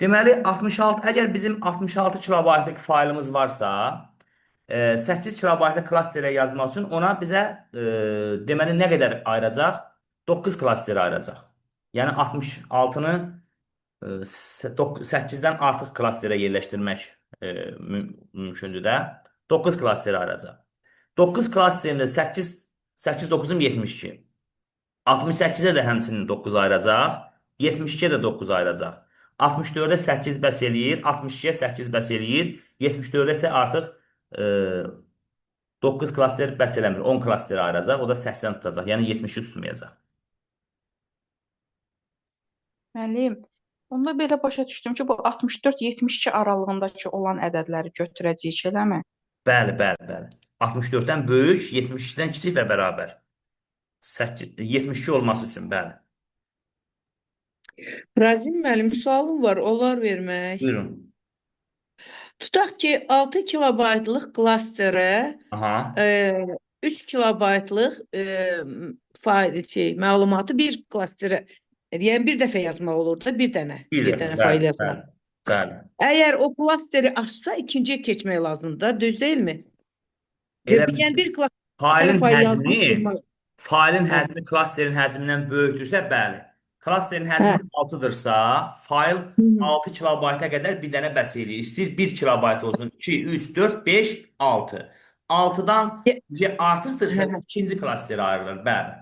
Deməli 66, əgər bizim 66 kilobaytlıq faylımız varsa, 8 kilobaytlıq klasterə yazmaq üçün ona bizə deməli nə qədər ayıracaq? 9 klaster ayıracaq. Yəni 66-nı 8-dən artıq klasterə yerləşdirmək mümkündür də. 9 klaster ayıracaq. 9 klasterində 8 9-um 72. 68-ə də həmçinin 9 ayıracaq. 72-yə də 9 ayıracaq. 64-ə 8 bəs eləyir. 62-yə 8 bəs eləyir. 74-ə isə artıq e, 9 klaster bəs eləmir. 10 klaster ayıracaq. O da 80 tutacaq. Yəni 70-i tutmayacaq. Müəllim, onda belə başa düşdüm ki, bu 64-72 aralığındakı olan ədədləri götürəcəyik, eləmi? Bəli, bəli, bəli. 64-dən böyük, 72-dən kiçik və bərabər. 72 olması üçün, bəli. Razim müəllim, sualım var, olar vermək. Buyurun. Tutaq ki, 6 kilobaytlıq klasterə Aha. 3 kilobaytlıq məlumatı bir klasterə, yəni bir dəfə yazmaq olur da, bir dənə Bəli, fayl bəli, yazmaq. bəli. Əgər o klasteri açsa, ikinciyə keçmək lazımdır da, düz deyilmi? Elə Yəni bir klasterə failin fayl həcmi, yazmaq. failin Hə. həcmi klasterin həcmindən böyükdürsə, bəli. Klasterin Hə. həcmi 6-dırsa, fayl Hı. 6 kilobayta qədər bir dənə bəs eləyir. İstəyir 1 kilobayt olsun, 2, 3, 4, 5, 6. 6-dan artıqdırsa Hə. ikinci klasterə ayrılır, bəli.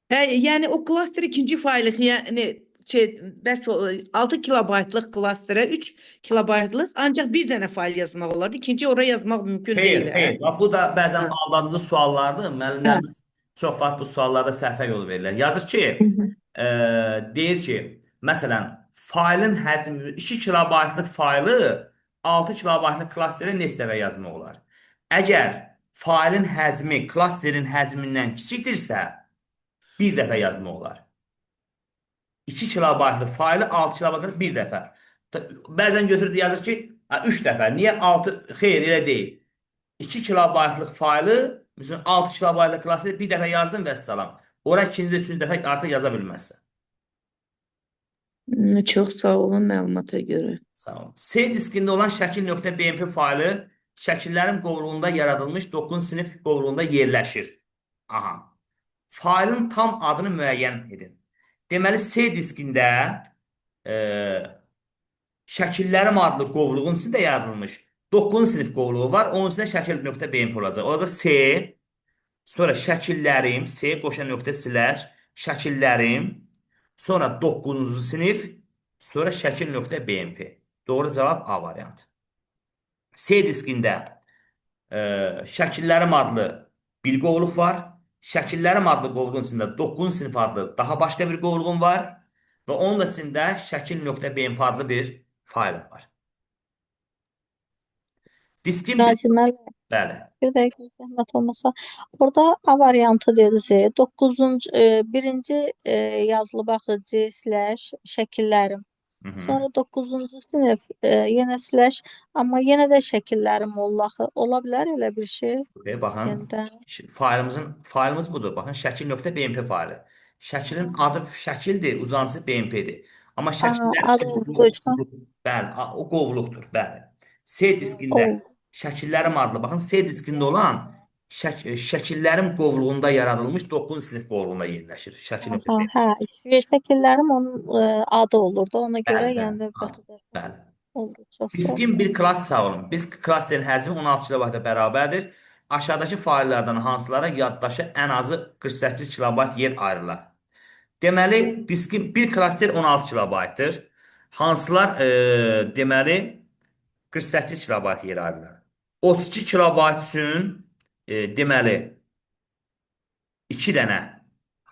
Hə, yəni o klaster ikinci faylı, yəni bəs 6 kilobaytlıq klasterə 3 kilobaytlıq ancaq bir dənə fayl yazmaq olar. İkinci oraya yazmaq mümkün deyil. Xeyr. Bax, bu da bəzən Hə. aldadıcı suallardır. Müəllimlərimiz çox vaxt bu suallarda səhvə yol verirlər. Yazır ki, deyir ki, məsələn, faylın həcmi 2 kilobaytlıq faylı 6 kilobaytlıq klasterə neçə yazmaq olar? Əgər faylın həcmi klasterin həcmindən kiçikdirsə, bir dəfə yazmaq olar. 2 kilobaytlıq faylı 6 kilobaytlıq bir dəfə. Bəzən götürür yazır ki, 3 dəfə. Niyə 6? Xeyr, elə deyil. 2 kilobaytlıq faylı, məsələn 6 kilobaytlıq klasteri bir dəfə yazdım və salam. Ora ikinci, üçüncü dəfə artıq yaza bilməzsən. Çox sağ olun məlumata görə. Sağ olun. C diskində olan şəkil.bmp faylı şəkillərin qovluğunda yaradılmış 9 sinif qovluğunda yerləşir. Aha. Faylın tam adını müəyyən edin. Deməli, C diskində şəkillərim adlı qovluğun içində yaradılmış 9 sinif qovluğu var. Onun içində şəkil.bmp olacaq. Orada C, sonra şəkillərim, C qoşan nöqtə slash, şəkillərim, sonra 9-cu sinif, sonra şəkil.bmp. Doğru cavab A variantı. C diskində şəkillərim adlı bir qovluq var. Şəkillərim adlı qovluğun içində 9 sinif adlı daha başqa bir qovluğum var. Və onun içində şəkil.bmp adlı bir fayl var. Diskin bir... Nazim müəllim, Bəli. bir dəqiqə zəhmət olmasa. Orada A variantı dediniz. 9-cu birinci yazılı baxıcı slash şəkillərim. Hı -hı. Sonra 9-cu sinif yenə slash, amma yenə də şəkillərim ola bilər elə bir şey. Baxın, Yenidən. faylımız budur. Baxın, şəkil.bmp faylı. Şəklin adı şəkildir, uzantısı BMP-dir. Amma şəkillər Adı olduğu bəli, o qovluqdur, bəli. C diskində şəkillərim adlı, baxın, C diskində olan şəkillərin qovluğunda yaradılmış 9 sinif qovluğunda yerləşir. Şəkil.bmp. Hə, şəkillərim onun adı olur da, ona görə Bəli, yəni bəli. Bəli. oldu. Çox sağ olun. Diskin bir klass sağolun. Disk klasterin həcmi 16 kilobayta bərabərdir. Aşağıdakı faillərdən hansılara yaddaşı ən azı 48 kilobayt yer ayrılar? Deməli, diskin bir klaster 16 kilobaytdır. Hansılar deməli 48 kilobayt yer ayrılar. 32 kilobayt üçün deməli 2 dənə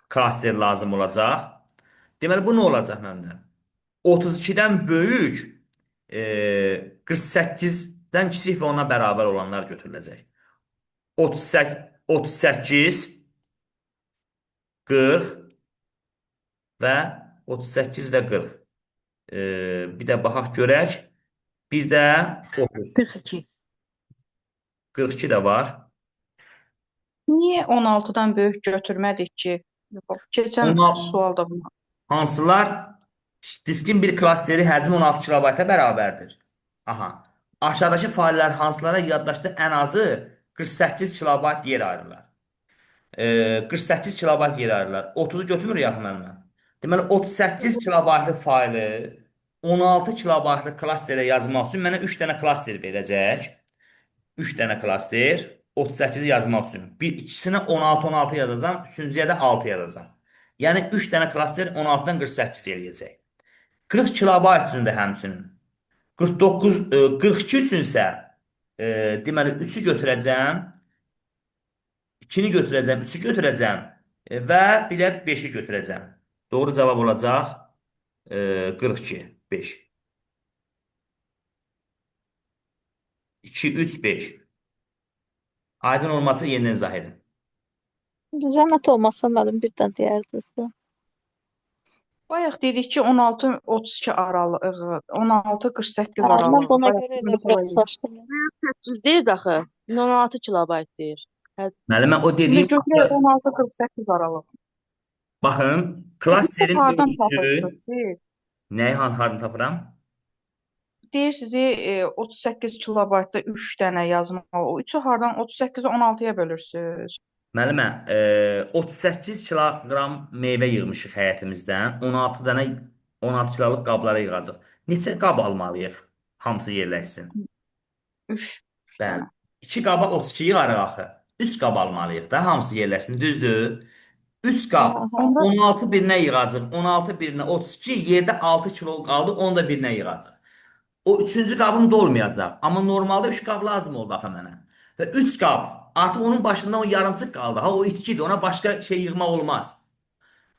klaster lazım olacaq. Deməli, bu nə olacaq məndən? 32-dən böyük 48-dən kiçik və ona bərabər olanlar götürüləcək. 38, 40 və 38 və 40. Bir də baxaq görək. Bir də 30. 42. 42 də var. Niyə 16-dan böyük götürmədik ki? Keçən sualda bunu. Hansılar Diskin bir klasteri həcmi 16 kilobayta bərabərdir. Aha. Aşağıdakı faillər hansılara yaddaşda ən azı 48 kilobayt yer ayırırlar? 48 kilobayt yer ayırırlar. 30'u götürmür yaxın mənimlə. Deməli 38 kilobaytlıq faili 16 kilobaytlıq klasterə yazmaq üçün mənə 3 dənə klaster verəcək. 3 dənə klaster 38-i yazmaq üçün. İkisinə 16 yazacağam, üçüncüyə də 6 yazacağam. Yəni 3 dənə klaster 16-dan 48 eləyəcək. 40 kilobayt üçün də həmçinin. 49, 42 üçün isə deməli 3-ü götürəcəm, 2-ni götürəcəm, 3-ü götürəcəm və bir də 5-i götürəcəm. Doğru cavab olacaq 42, 5. 2, 3, 5. Aydın olması yenidən izah edin. Zəhmət olmasa müəllim bir də deyərdiniz. Bayaq dedik ki 16-32 aralığı, 16-48 Mən aralığı. buna Bayaq görə bunu də söyləyib. çaşdım. Düz deyir də axı. 16 kilobayt deyir. Müəllimə o İndi dediyim götürək 16-48 aralığı. baxın, Siz klasterin hardan ölçüsü tapırsınız siz? nəyi hardan tapıram? Deyir sizi 38 kilobaytda 3 dənə yazmaq. O 3-ü hardan 38-i 16-ya bölürsünüz. Müəllimə, 38 kiloqram meyvə yığmışıq həyətimizdən. 16 dənə 16 kiloluk qablara yığacaq. Neçə qab almalıyıq? Hamısı yerləşsin. 3 Bəli. dənə. 2 qaba 32 yığarıq axı. 3 qab almalıyıq da hamısı yerləşsin, düzdür? 3 qab Onda 16 birinə yığacaq. 16 birinə 32, yerdə 6 kilo qaldı, onu da birinə yığacaq. O üçüncü qabım dolmayacaq. Amma normalda 3 qab lazım oldu axı mənə. Və 3 qab artıq onun başında o yarımçıq qaldı. Ha o itkidir. Ona başqa şey yığmaq olmaz.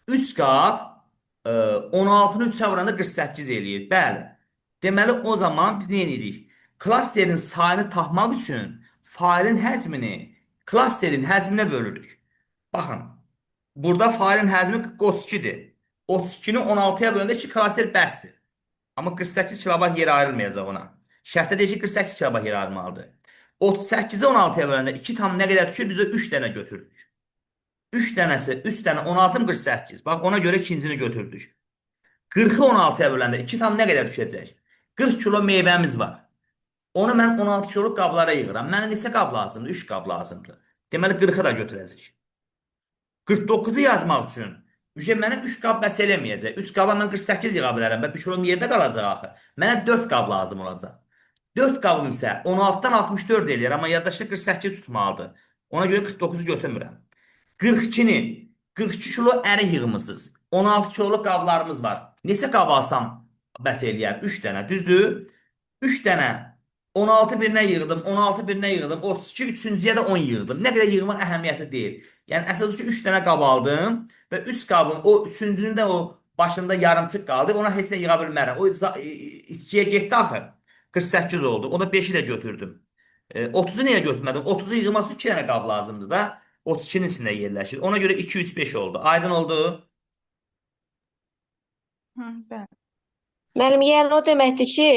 3 qab 16-nı 3-ə vuranda 48 eləyir. Bəli. Deməli o zaman biz nə edirik? Klasterin sayını tapmaq üçün failin həcmini klasterin həcminə bölürük. Baxın. Burada failin həcmi 32-dir. 32-ni 16-ya böləndə 2 klaster bəsdir. Amma 48 kilobayt yer ayrılmayacaq ona. Şərtdə deyir ki, 48 kilobayt yer ayrılmalıdır. 38-i 16-ya böləndə 2 tam nə qədər düşür? Biz o 3 dənə götürdük. 3 dənəsi, 3 dənə 16, 48. Bax, ona görə ikincini götürdük. 40-ı 16-ya böləndə 2 tam nə qədər düşəcək? 40 kilo meyvəmiz var. Onu mən 16 kiloluk qablara yığıram. Mənə neçə qab lazımdır? 3 qab lazımdır. Deməli 40-ı da götürəcək. 49-u yazmaq üçün mənə 3 qab bəs eləməyəcək. 3 qaba mən 48 yığa bilərəm və 1 kilom yerdə qalacaq axı. Mənə 4 qab lazım olacaq. 4 qabım isə 16-dan 64 eləyir, amma yaddaşda 48 tutmalıdır. Ona görə 49-u götürmürəm. 42-ni 42 kilo ərik yığmısınız. 16 kiloluk qablarımız var. Neçə qab alsam bəs eləyər? 3 dənə, düzdür? 3 dənə 16 birinə yığdım, 16 birinə yığdım, 32 üçüncüyə də 10 yığdım. Nə qədər yığmaq əhəmiyyətli deyil. Yəni əsas üçün 3 dənə qab aldım və 3 qabın o üçüncünün də o başında yarımçıq qaldı. Ona heç nə yığa bilmərəm. O itkiyə getdi axı. 48 oldu. O da 5-i də götürdüm. 30-u niyə götürmədim? 30-u yığmaq üçün 2 dənə qab lazımdır da. 32-nin içində yerləşir. Ona görə 2, 3, 5 oldu. Aydın oldu? bəli. Müəllim, yəni o deməkdir ki,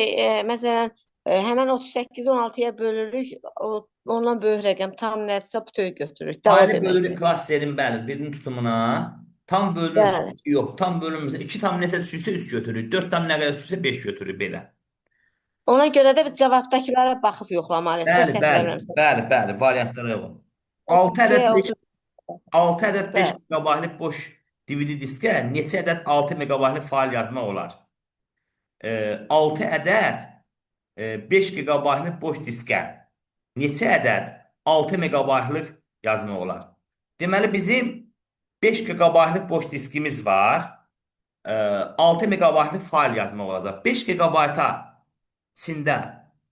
məsələn, həmən 38-i 16-ya bölürük, ondan böyük rəqəm tam nədirsə bütöv götürürük. Da o Ayrı bölürük deməkdir. klasterin bəli birinin tutumuna. Tam bölünürsə Bəli. yox, tam bölünmürsə 2 tam nəsə düşürsə 3 götürürük. 4 tam nə qədər düşürsə 5 götürürük belə. Ona görə də biz cavabdakılara baxıb yoxlamalıyıq da Bəli, səhv bəli, eləmirəmsə. bəli, bəli, variantlara yox. 6 ədəd 5 30, 6 ədəd 5 Bəli. megabaytlik boş DVD diskə neçə ədəd 6 megabaytlik fail yazmaq olar? 6 ədəd 5 gigabaytlıq boş diskə neçə ədəd 6 megabaytlıq yazmaq olar? Deməli bizim 5 gigabaytlıq boş diskimiz var. 6 megabaytlıq fail yazmaq olacaq. 5 gigabayta içində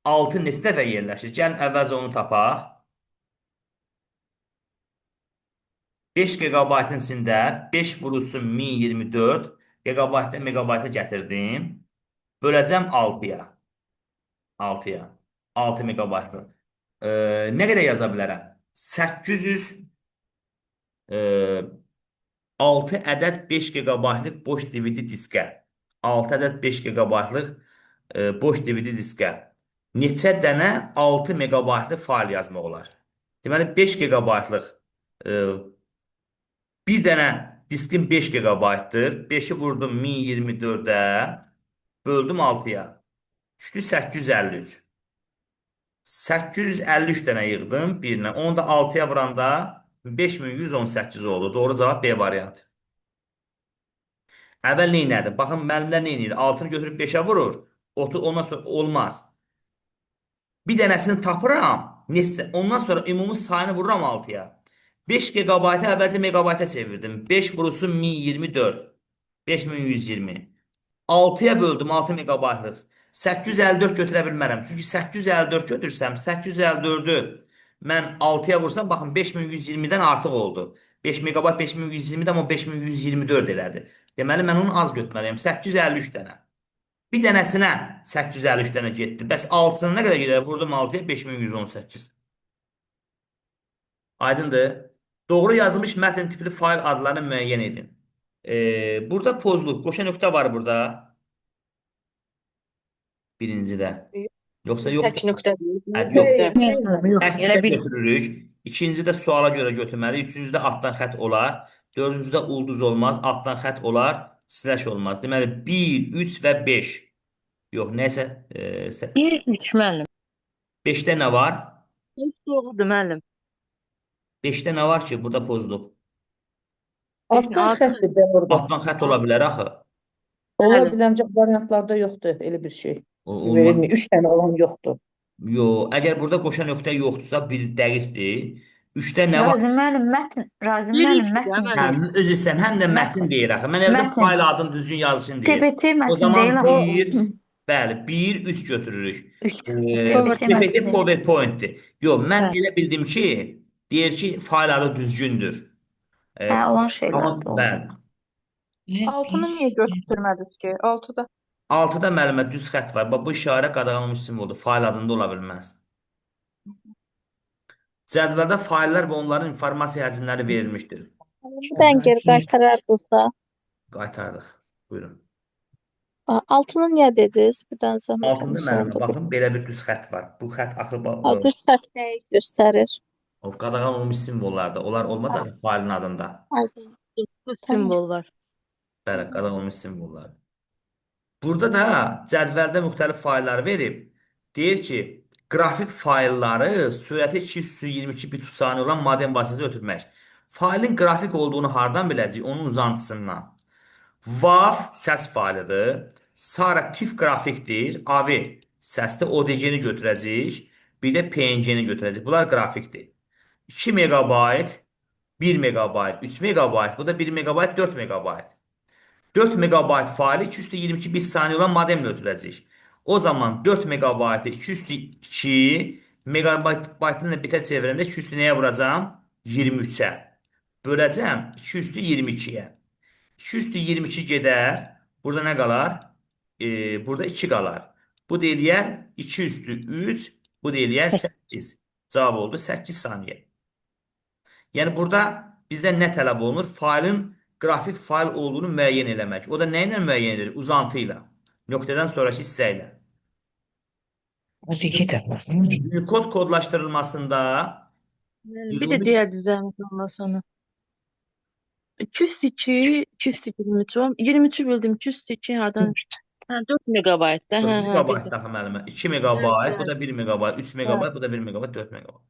6 neçə dəfə yerləşir? Gəlin əvvəlcə onu tapaq. 5 gigabaytın içində 5 vurulsun 1024 gigabaytdan megabayta gətirdim. Böləcəm 6-ya. 6-ya. 6 megabaytlıq. Nə qədər yaza bilərəm? 800 6 ədəd 5 gigabaytlıq boş DVD diskə. 6 ədəd 5 gigabaytlıq boş DVD diskə. Neçə dənə 6 megabaytlıq fail yazmaq olar? Deməli 5 gigabaytlıq bir dənə Diskim 5 GB-dır. 5-i vurdum 1024-ə, böldüm 6-ya. Düşdü 853. 853 dənə yığdım birinə. Onu da 6-ya vuranda 5118 oldu. Doğru cavab B variantı. Əvvəl nə elədi? Baxın müəllimlər nə edir? 6-nı götürüb 5-ə vurur. Ondan sonra olmaz. Bir dənəsini tapıram. Ondan sonra ümumi sayını vururam 6-ya. 5 GB-ı əvvəlcə megabayta çevirdim. 5 vurulsun 1024. 5120. 6-ya böldüm 6 megabaytlıq. 854 götürə bilmərəm. Çünki 854 götürsəm 854-ü mən 6-ya vursam baxın 5120-dən artıq oldu. 5 megabayt 5120-dən o 5124 elədi. Deməli mən onu az götürməliyəm. 853 dənə. Bir dənəsinə 853 dənə getdi. Bəs 6-sını nə qədər gedər? Vurdum 6-ya 5118. Aydındır. Doğru yazılmış mətn tipli fayl adlarını müəyyən edin. Burada pozluq, qoşa nöqtə var burada. Birincidə. Yoxsa Tək yoxdur. nöqtə deyil. Hə, yox. Nöqtə. Təkcə götürürük. İkincidə suala görə götürməli. Üçüncüdə altdan xətt olar. Dördüncüdə ulduz olmaz. Altdan xətt olar. Slash olmaz. Deməli 1, 3 və 5. Yox, nəysə. 1, 3 müəllim. 5-də nə var? Doğrudur müəllim. 5-də nə var ki, burada pozluq? Altdan xəttdir də orada. Altdan xətt ola bilər axı. Ola Bəli. bilər, ancaq variantlarda yoxdur elə bir şey. Olmaz. Verilmir. 3 dənə olan yoxdur. Yox, əgər burada qoşa nöqtə yoxdursa, bir dəqiqdir. 3-də nə var? Razı müəllim, mətn. Razı Bir, müəllim, üç mətn. də Hə, deyil. öz istəyirəm, həm də mətn deyir axı. Mən evdə Mətn. fayl adını düzgün yazışın deyir. TBT O mətn zaman deyil axı. 1, bəli, 1, 3 götürürük. 3. TBT mətn. PowerPoint-dir. Yox, mən Hə. elə bildim ki, deyir ki, fayl adı düzgündür. Hə, olan Amma şeylərdir. bəli. 6-nı niyə götürmədiniz ki? 6-da. 6-da müəllimə düz xətt var. Bax, bu işarə qadağanlanmış simvoldur. Fayl adında ola bilməz. Cədvəldə fayllar və onların informasiya həcmləri verilmişdir. Birdən geri qaytarardınızsa. Qaytardıq. Buyurun. Altını niyə dediniz? Bir dənə zəhmət Altında olmasa müəllimə onda. baxın, belə bir düz xətt var. Bu xətt axı Bir səhv nəyi göstərir? qadağan olmuş simvollarda. Onlar olmaz axı faylın adında. Simvol var. Bəli, qadağan olmuş simvollar. Burada da cədvəldə müxtəlif fayllar verib. Deyir ki, qrafik faylları sürəti 222 bit saniyə olan modem vasitəsilə ötürmək. Faylın qrafik olduğunu hardan biləcəyik? Onun uzantısından. WAV səs faylıdır. Sara tif qrafikdir. AV səsdə ODG-ni götürəcəyik. Bir də PNG-ni götürəcəyik. Bunlar qrafikdir. 2 megabayt, 1 megabayt, 3 megabayt. Bu da 1 megabayt, 4 megabayt. 4 megabayt faylı 222 bit saniyə olan modemlə ötürəcəyik. O zaman 4 megabaytı 202 megabaytını bitə çevirəndə 200 nəyə vuracam? 23-ə. Böləcəm 222-yə. 222 gedər. Burada nə qalar? Burada 2 qalar. Bu da eləyər 2/3. Bu da eləyər 8. Cavab oldu 8 saniyə. Yəni burada bizdən nə tələb olunur? Faylın qrafik fayl olduğunu müəyyən eləmək. O da nə ilə müəyyən edilir? Uzantı ilə. Nöqtədən sonraki hissə ilə. Unicode kodlaşdırılmasında Bir də deyərdi zəhmət olmasa onu. 202, 223, 23 bildim, 202 hardan? Hə, 4 megabayt da. Hə, 4 hə, megabayt bildim. daha müəllimə. 2 megabayt, bu da 1 megabayt, 3 megabayt, bu da 1 megabayt, 4 megabayt.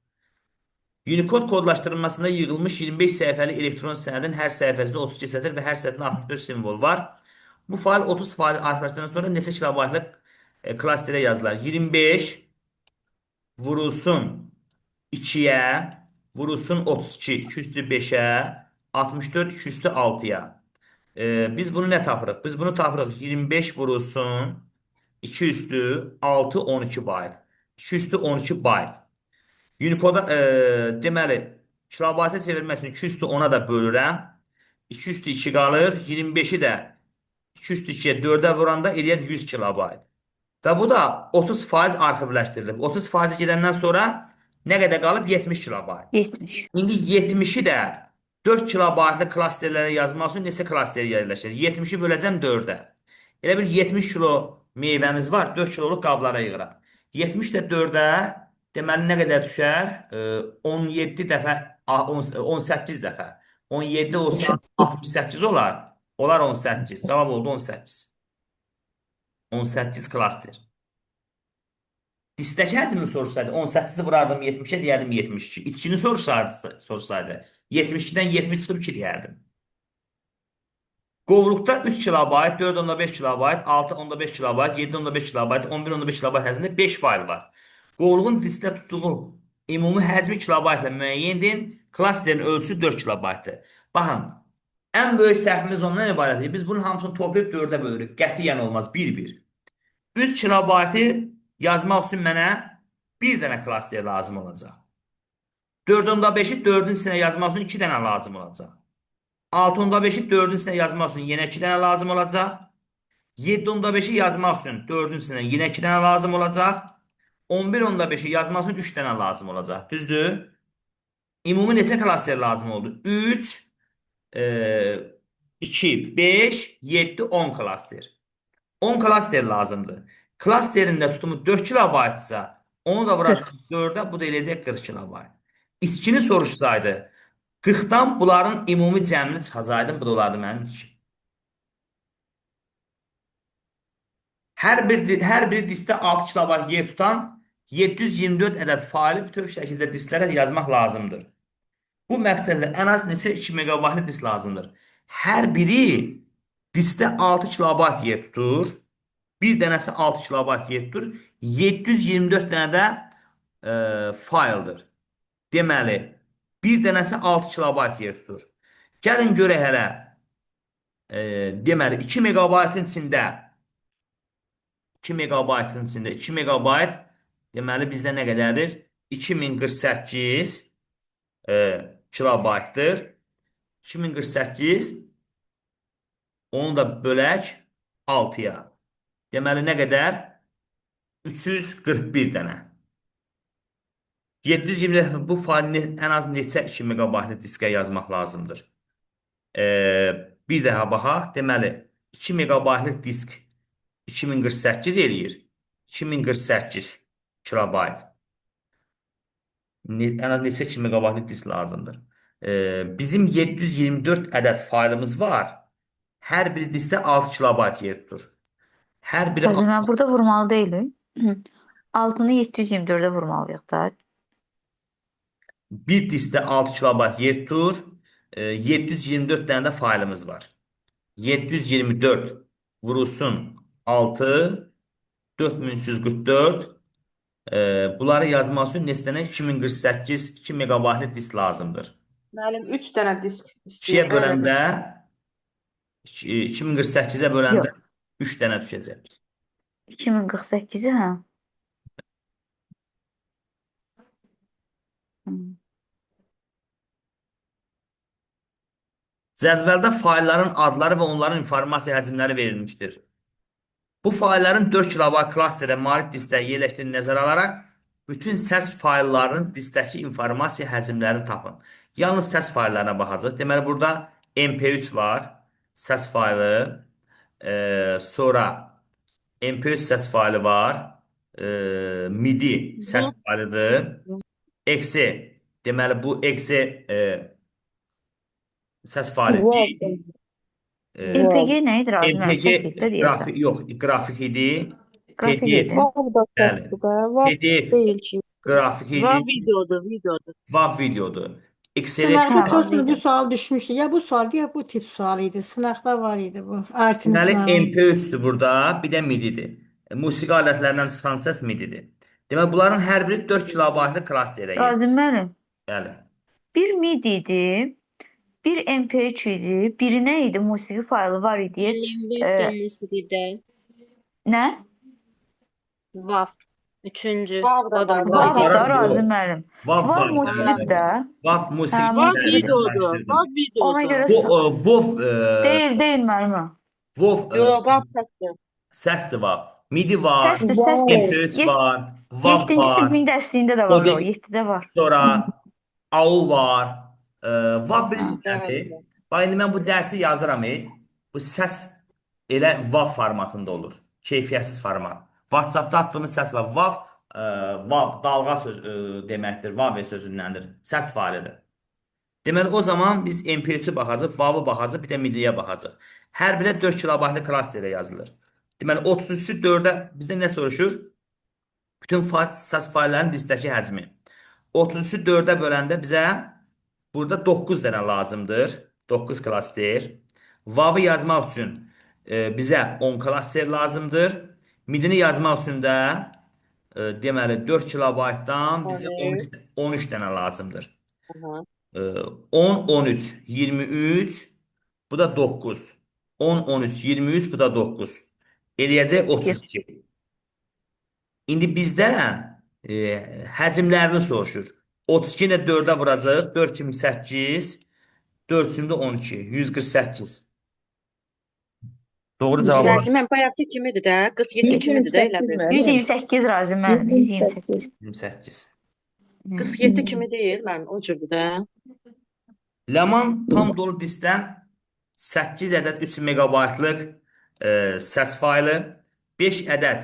Unicode kodlaşdırılmasında yığılmış 25 səhifəli elektron sənədin hər səhifəsində 32 sətr və hər sətrində 64 simvol var. Bu fayl 30 fayl arkadaşlardan sonra neçə kilobaytlıq klasterə yazılar? 25 vurulsun 2-yə, vurulsun 32, 2/5-ə, 64, 2/6-ya. Biz bunu nə tapırıq? Biz bunu tapırıq 25 vurulsun 2/6, 12 bayt. 2/12 bayt. Unicode'a deməli kilobayta çevirmək üçün 2/10-a da bölürəm. 2/2 qalır. 25-i də 2/2-yə 4-ə vuranda eləyər 100 kilobayt. Və bu da 30% arxivləşdirilib. 30% gedəndən sonra nə qədər qalıb? 70 kilobayt. 70. İndi 70-i də 4 kilobaytlı klasterlərə yazmaq üçün neçə klaster yerləşir? 70-i böləcəm 4-ə. Elə bil 70 kilo meyvəmiz var, 4 kiloluq qablara yığıram. 70 də 4-ə deməli nə qədər düşər? 17 dəfə, 18 dəfə. 17 olsa 68 olar. Olar 18. Cavab oldu 18. 18 klaster. Distəki həcmini sorsaydı 18-i vurardım 70-ə deyərdim 72. İçkini sorsaydı 72-dən 70 çıxıb 2 deyərdim. Qovluqda 3 kilobayt, 4.5 kilobayt, 6.5 kilobayt, 7.5 kilobayt, 11.5 kilobayt həcmində 5 fayl var. Qovluğun diskdə tutduğu ümumi həcmi kilobaytla müəyyəndir. Klasterin ölçüsü 4 kilobaytdır. Baxın, ən böyük səhvimiz ondan ibarətdir. Biz bunun hamısını toplayıb 4-ə bölürük. Qətiyyən olmaz. 1-1. 3 kilobaytı yazmaq üçün mənə bir dənə klaster lazım olacaq. 4.5-i 4-ün içinə yazmaq üçün 2 dənə lazım olacaq. 6.5-i 4-ün içinə yazmaq üçün yenə 2 dənə lazım olacaq. 7.5-i yazmaq üçün 4-ün içinə yenə 2 dənə lazım olacaq. 11.5-i yazmaq üçün 3 dənə lazım olacaq. Düzdür? Ümumi neçə klaster lazım oldu? 3, 2, 5, 7, 10 klaster. 10 klaster lazımdır. Klasterində tutumu 4 kilobaytsa, onu da vuracaq 4-ə, bu da eləyəcək 40 kilobayt. İçkini soruşsaydı, 40-dan bunların ümumi cəmini çıxacaqdım, bu da olardı mənim için. Hər bir diskdə 6 kilobayt yer tutan 724 ədəd faili bütöv şəkildə disklərə yazmaq lazımdır. Bu məqsədlə ən az neçə 2 megabaytlı disk lazımdır. Hər biri diskdə 6 kilobayt yer tutur. Bir dənəsi 6 kilobayt yer tutur. 724 dənə də fayldır. Deməli, bir dənəsi 6 kilobayt yer tutur. Gəlin görək hələ, deməli, 2 megabaytın içində 2 megabayt deməli bizdə nə qədərdir? 2048 kilobaytdır. 2048 onu da bölək 6-ya. Deməli nə qədər? 341 dənə. 720 bu faili ən az neçə 2 megabaytlı diskə yazmaq lazımdır? Bir daha baxaq. Deməli 2 megabaytlıq disk 2048 eləyir. 2048 kilobayt. Ən az neçə 2 megabaytlıq disk lazımdır? Bizim 724 ədəd faylımız var. Hər bir diskdə 6 kilobayt yer tutur. Hər biri Hacı, mən burada vurmalı deyilim. Altını 724-ə vurmalıyıq da. bir diskdə 6 kilobayt yer tutur. 724 dənə də faylımız var. 724 vurulsun 6 4344 bunları yazmaq üçün neçə dənə 2048 2 megabaytlı disk lazımdır. Müəllim 3 dənə disk 2-yə istəyir. böləndə 2048-ə böləndə Yox. 3 dənə düşəcək. 2048-i, hə? Cədvəldə faylların adları və onların informasiya həcmləri verilmişdir. Bu faylların 4 kilobayt klasterə malik diskdə yerləşdiyini nəzərə alaraq bütün səs fayllarının diskdəki informasiya həcmlərini tapın. Yalnız səs fayllarına baxacaq. Deməli burada MP3 var, səs faylı, sonra MP3 səs faylı var, MIDI səs faylıdır. Exe, deməli bu exe səs faylı deyil. MPG nə idi? Razı mən MPG səslikdə deyəsən. qrafik idi. Qrafik PDF, idi. Var da bəli. səsdir də, var PDF deyil ki. qrafik Va idi. videodur. WAV videodur. Excel Sınavda Hə, Koçun bu video. sual düşmüşdü. Ya bu sual ya bu tip sual idi. Sınavda var idi bu. Artin deməli sınavı. MP3'dür burada, bir də MIDI-dir. Musiqi alətlərindən çıxan səs MIDI-dir. Deməli bunların hər biri 4 kilobaytlı klasterə gedir. Razı müəllim. Bəli. Bir MIDI idi, bir MP3 idi, biri nə idi? Musiqi faylı var idi. Limbo musiqide Nə? VAF. Üçüncü. VAV da O da var. Var Var, da, yok. razı müəllim. WAV Var var. musiqidə. WAV musiqi. Hə, Va musiqi də. videodur. Va Ona videodur. görə Bu WAV deyil müəllimə. WAV Yox, va səsdir. səsdir WAV. MIDI var. Səsdir, səsdir. MP3 var. WAV 7-ci var. sinifin dərsliğində də var o, Kodek. 7-də var. Sonra AU var. WAV bilirsiniz Hə, nədir? Bax indi mən bu dərsi yazıram. Bu səs elə WAV formatında olur. Keyfiyyətsiz format. WhatsApp-da atdığımız səs var. WAV dalğa söz deməkdir. WAV sözündəndir. Səs faylıdır. Deməli, o zaman biz MP3-ü baxacaq, WAV-ı baxacaq, bir də milliyə baxacaq. Hər biri 4 kilobaytlı klasterə yazılır. Deməli, 33-ü 4-ə bizdə nə soruşur? Bütün səs fayllarının listəki həcmi. 33-ü 4-ə böləndə bizə burada 9 dənə lazımdır. 9 klaster. WAV-ı yazmaq üçün bizə 10 klaster lazımdır. MIDI-ni yazmaq üçün də deməli 4 kilobaytdan bizə 13 dənə lazımdır. Aha. 10, 13, 23, bu da 9. 10, 13, 23, bu da 9. Eləyəcək 32. İndi bizdən həcmlərini soruşur. 32 ilə 4-ə vuracaq. 4 kimi 8, 4 kimi də 12, 148. Doğru cavab var. Rəzimən bayaqki kimidir də, 47 kimidir də elə 128 bil. müəllim. 128 razı müəllim, 128. 28. 47 kimi deyil, mən o cürdür də. Ləman tam dolu diskdən 8 ədəd 3 megabaytlıq səs faylı, 5 ədəd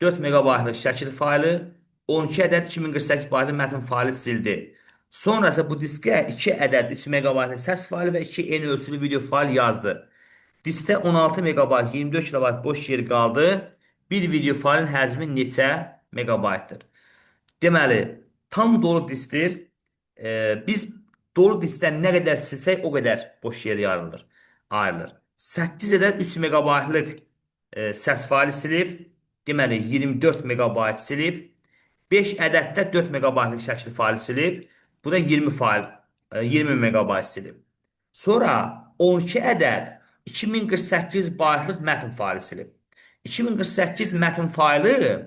4 megabaytlıq şəkil faylı, 12 ədəd 2048 baytlıq mətn faylı sildi. Sonrası bu diskə 2 ədəd 3 megabaytlıq səs faylı və 2 eyni ölçülü video fayl yazdı. Diskdə 16 megabayt, 24 kilobayt boş yer qaldı. Bir video faylın həcmi neçə megabaytdır? Deməli, tam dolu diskdir. Biz dolu diskdən nə qədər silsək, o qədər boş yer ayrılır. 8 ədəd 3 megabaytlıq səs faylı silib. Deməli, 24 megabayt silib. 5 ədəd də 4 megabaytlıq şəkil faylı silib. Bu da 20 megabayt silib. Sonra 12 ədəd 2048 baytlıq mətn faylı silib. 2048 mətn faylı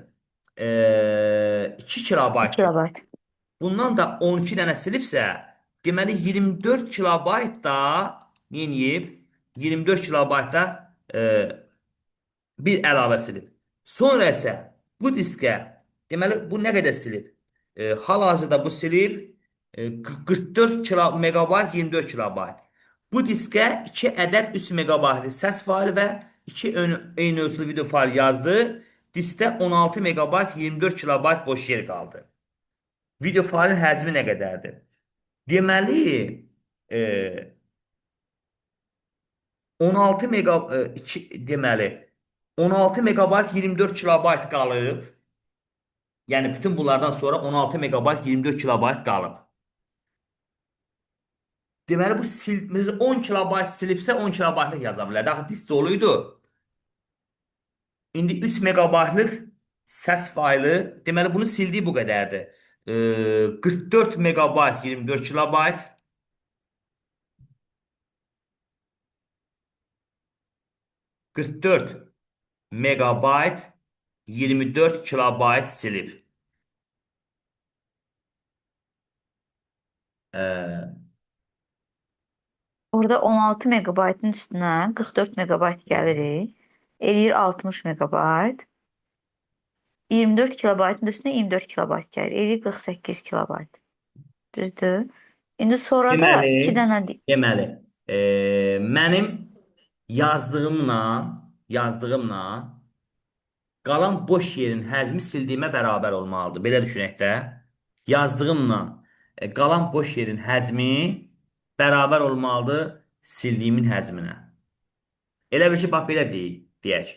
2 kilobayt. Kilobayt. Bundan da 12 dənə silibsə, deməli 24 kilobayt da yeniyib, 24 kilobayt da bir əlavə silib. Sonra isə bu diskə, deməli bu nə qədər silib? Hal-hazırda bu silib 44 megabayt, 24 kilobayt. Bu diskə 2 ədəd 3 megabaytlı səs faylı və 2 eyni ölçülü video fayl yazdı. Diskdə 16 megabayt, 24 kilobayt boş yer qaldı. Video faylın həcmi nə qədərdir? Deməli, 16 megabayt 24 kilobayt qalıb. Yəni bütün bunlardan sonra 16 megabayt 24 kilobayt qalıb. Deməli bu 10 kilobayt silibsə 10 kilobaytlıq yaza bilər. Axı disk doluydu. İndi 3 megabaytlıq səs faylı, deməli bunu sildiyi bu qədərdir. 44 megabayt 24 kilobayt. ...44 megabayt 24 kilobayt silib. Orada 16 megabaytın üstünə 44 megabayt gəlirik. Eləyir 60 megabayt. 24 kilobaytın üstünə 24 kilobayt gəlir. Eləyir 48 kilobayt. Düzdür? İndi sonra da Deməli, 2 dənə mənim yazdığımla qalan boş yerin həcmi sildiyimə bərabər olmalıdır. Belə düşünək də. Yazdığımla qalan boş yerin həcmi bərabər olmalıdır sildiyimin həcminə. Elə bir ki, bax belə deyək.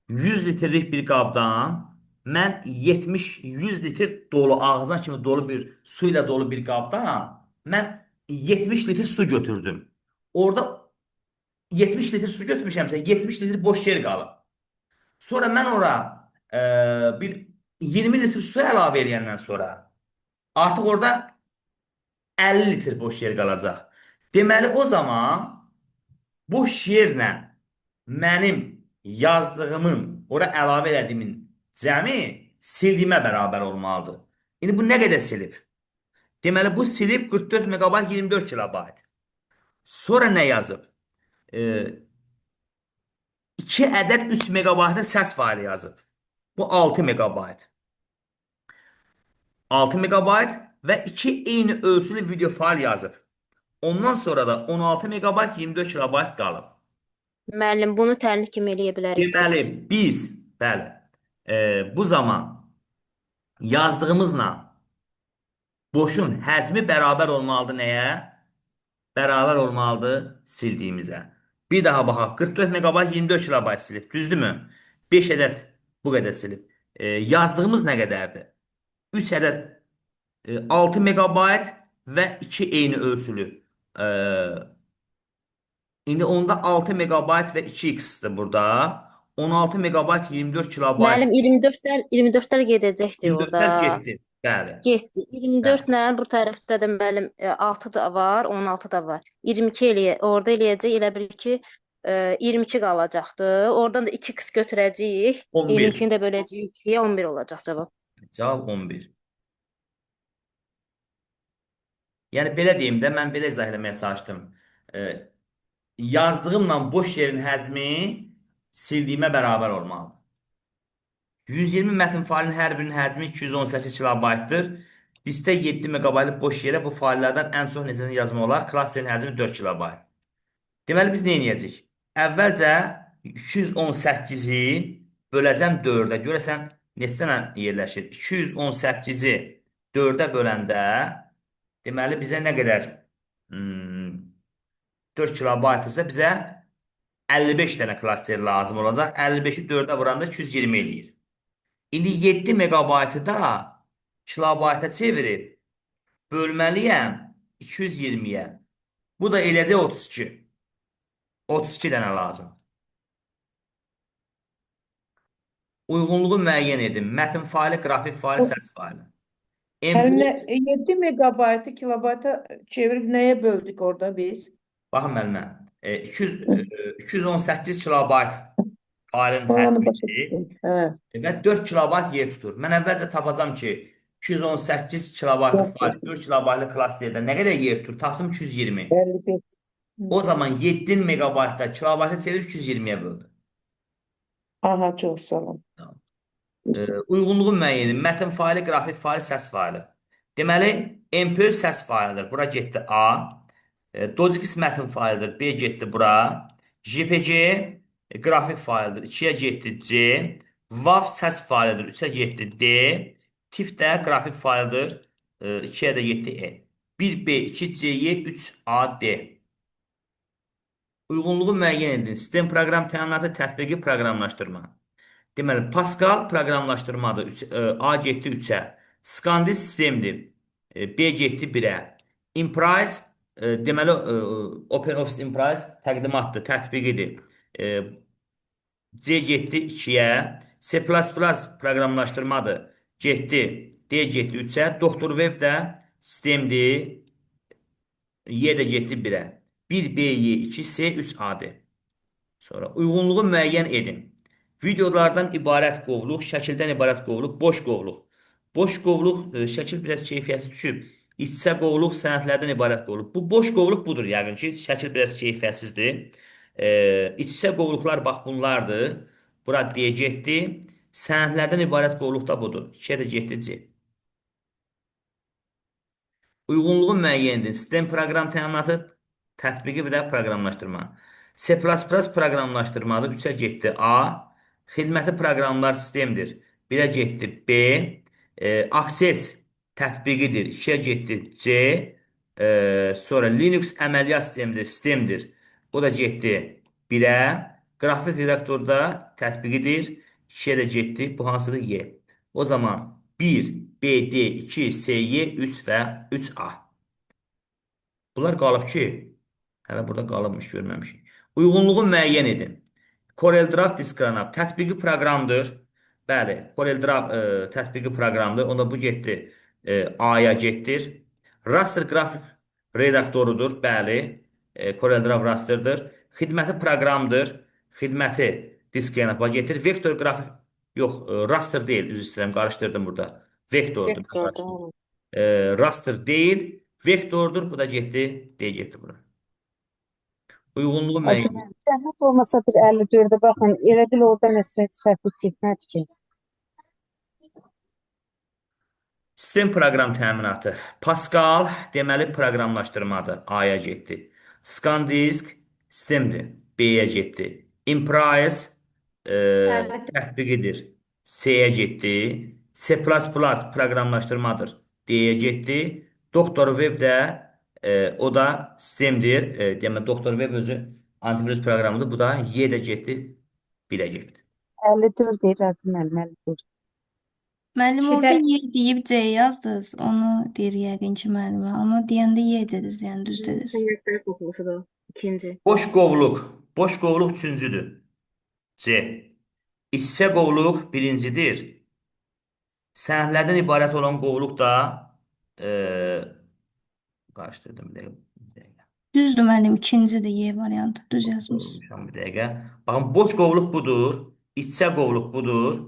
100 litrlik bir qabdan mən 100 litr dolu, ağzına kimi dolu bir su ilə dolu bir qabdan mən 70 litr su götürdüm. Orada 70 litr su götürmüşəmsə 70 litr boş yer qalıb. Sonra mən ora bir 20 litr su əlavə edəndən sonra artıq orada 50 litr boş yer qalacaq. Deməli o zaman boş yerlə mənim yazdığımın, ora əlavə elədiyimin cəmi sildiyimə bərabər olmalıdır. İndi bu nə qədər silib? Deməli bu silib 44 megabayt 24 kilobayt. Sonra nə yazıb? 2 ədəd 3 megabaytlıq səs faylı yazıb. Bu 6 megabayt. 6 megabayt və 2 eyni ölçülü video fayl yazıb. Ondan sonra da 16 megabayt 24 kilobayt qalıb. Müəllim, bunu təhlil kimi eləyə bilərik. Deməli biz, bu zaman yazdığımızla boşun həcmi bərabər olmalıdır nəyə? bərabər olmalıdır sildiyimizə. Bir daha baxaq. 44 megabayt 24 kilobayt silib. Düzdürmü? 5 ədəd bu qədər silib. Yazdığımız nə qədərdir? 3 ədəd 6 megabayt və 2 eyni ölçülü. E, İndi onda 6 megabayt və 2x-dir burada. 16 megabayt 24 kilobayt. Müəllim 24'lər gedəcəkdi 24-lər orada. getdi. Bəli. Getdi. Bəli. 24-lə bu tərəfdə də müəllim 6 da var, 16 da var. 22 orada eləyəcək, elə bil ki 22 qalacaqdı. Oradan da 2x götürəcəyik. 11. 22-ni də böləcəyik 2-yə 11 olacaq cavab. Cavab 11. Yəni belə deyim də, mən belə izah eləməyə çalışdım. Yazdığımla boş yerin həcmi sildiyimə bərabər olmalıdır. 120 mətn failinin hər birinin həcmi 218 kilobaytdır. Diskdə 7 megabaytlıq boş yerə bu faillərdən ən çox neçəsini yazmaq olar? Klasterin həcmi 4 kilobayt. Deməli biz nə edəcəyik? Əvvəlcə 218-i böləcəm 4-ə. Görəsən neçə yerləşir? 218-i 4-ə böləndə deməli bizə nə qədər 4 kilobayt ise bizə 55 dənə klaster lazım olacaq. 55-i 4-ə vuranda 220 eləyir. İndi 7 megabaytı da kilobayta çevirib bölməliyəm 220-yə. Bu da eləcək 32. 32 dənə lazım. Uyğunluğu müəyyən edin. Mətn faili, qrafik faili, səs faili. Yəni 7 megabaytı kilobayta çevirib nəyə böldük orada biz? Baxın müəllimə. 218 kilobayt failin Oranı başa həcmidir düşdüm. Hə. və 4 kilobayt yer tutur. Mən əvvəlcə tapacam ki 218 kilobaytlıq fail 4 kilobaytlıq klasterdə nə qədər yer tutur? Tapdım 220. 55. O zaman 7 megabaytda kilobayta çevirib 220-yə böldüm. Aha, çox sağ olun. Uyğunluğu müəyyən edin. Mətn faili, qrafik faili, səs faili. Deməli, MP3 səs failidir. Bura getdi A. Docx mətn failidir. B getdi bura. JPG qrafik failidir. 2-yə getdi C. WAV səs failidir. 3-ə getdi D. TIFF də qrafik failidir. 2-yə də getdi E. 1B, 2CY, 3AD. Uyğunluğu müəyyən edin. Sistem proqram təminatı tətbiqi proqramlaşdırma. Deməli, Pascal proqramlaşdırmadır. A getdi 3-ə. Scandisk sistemdir. B getdi 1-ə. Imprise deməli OpenOffice Imprise təqdimatdır, tətbiqidir. C getdi 2-yə. C++ proqramlaşdırmadır. Getdi. D getdi 3-ə. Doktor Web də sistemdir. Y də getdi 1-ə. 1BY, 2C, 3AD. Sonra uyğunluğu müəyyən edin. Videolardan ibarət qovluq, şəkildən ibarət qovluq, boş qovluq. Boş qovluq, şəkil biraz keyfiyyətsiz düşüb. İç-içə qovluq, sənədlərdən ibarət qovluq. Bu boş qovluq budur yəqin ki, şəkil biraz keyfiyyətsizdir. İç-içə qovluqlar bax bunlardır. Bura D getdi. Sənədlərdən ibarət qovluq da budur. 2-yə də getdi C. Uyğunluğu müəyyən edin. Sistem proqram təminatı tətbiqi və də proqramlaşdırma. C++ proqramlaşdırmadır. 3-ə getdi A. Xidməti proqramlar sistemdir. 1-ə getdi B. Access tətbiqidir. 2-ə getdi C. Sonra Linux əməliyyat sistemdir. O da getdi 1-ə. Qrafik redaktorda tətbiqidir. 2-yə də getdi. Bu hansıdır? Y. O zaman 1, BD, 2, SY, 3 və 3A. Bunlar qalıb ki, hələ burada qalıbmış, görməmişik. Uyğunluğu müəyyən edin. CorelDRAW Diskranab tətbiqi proqramdır. Bəli, CorelDRAW tətbiqi proqramdır. Onda bu getdi A-ya getdir. Raster qrafik redaktorudur. Bəli, CorelDRAW rasterdir. Xidməti proqramdır. Xidməti diskranaba getir. Vektor qrafik yox, raster deyil, üzr istəyirəm, qarışdırdım burada. Vektordur. Vektordur. Raster deyil, vektordur. Bu da getdi, D getdi bura. Uyğunluğu müəyyən. Zəhmət olmasa bir 54-ə baxın. Elə bil orada nəsə səhvlik getmədi ki. Sistem proqram təminatı. Pascal deməli proqramlaşdırmadır. A-ya getdi. Scandisk sistemdir. B-yə getdi. Imprise tətbiqidir. C-yə getdi. C++ proqramlaşdırmadır. D-yə getdi. Doktor Web də O da sistemdir. Demək, Doktor Web özü antivirus proqramıdır. Bu da Y ilə getdi, 1-ə getdi. 54 deyir Azim müəllim, 54. Müəllim Şeydə orada Y deyib C yazdınız. Onu deyir yəqin ki müəllimə. Amma deyəndə Y dediniz, yəni düz dediniz. Sənədlər topluluğudur. İkinci. Boş qovluq. Boş qovluq üçüncüdür. C. İç-içə qovluq birincidir. Sənədlərdən ibarət olan qovluq da e, qarışdırdım bir dəqiqə. Düzdür müəllim, ikincidir Y variantı. Düz yazmısınız. Olmuşam bir dəqiqə. Baxın, boş qovluq budur. İç-içə qovluq budur.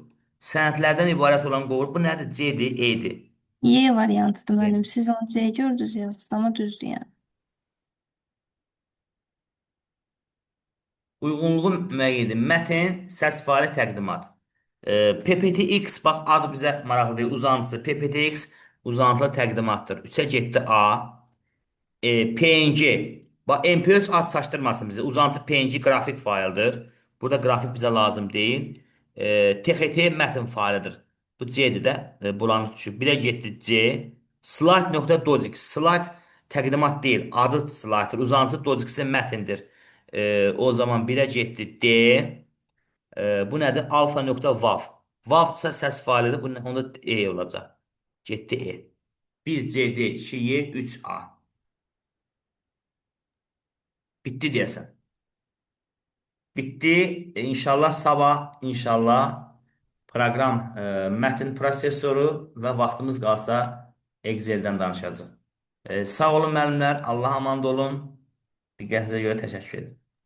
Sənədlərdən ibarət olan qovluq bu nədir? C-dir, E-dir. Y variantıdır müəllim. Siz onu C gördünüz yazdınız, amma düzdür yəni. Uyğunluğu müəyyidi. Mətn, səs faili təqdimat. PPTX, bax, adı bizə maraqlı deyil. Uzantısı. PPTX uzantılı təqdimatdır. 3-ə getdi A. PNG. Bax, MP3 ad çaşdırmasın bizi. Uzantı PNG qrafik fayldır. Burada qrafik bizə lazım deyil. TXT mətn faylıdır. Bu C-dir də. Bulanıq düşüb. 1-ə getdi C. Slide.docx. Slide təqdimat deyil. Adı slide'dir. Uzantı docx mətndir. O zaman 1-ə getdi D. Bu nədir? Alfa.wav. Wav-sa səs faylıdır. Onda E olacaq. Getdi E. 1CD, 2Y, 3A. Bitti deyəsən. Bitti. İnşallah sabah, inşallah proqram, mətn prosesoru və vaxtımız qalsa Excel-dən danışacağıq. Sağ olun müəllimlər. Allah'a aman olun. Diqqətinizə görə təşəkkür edirəm.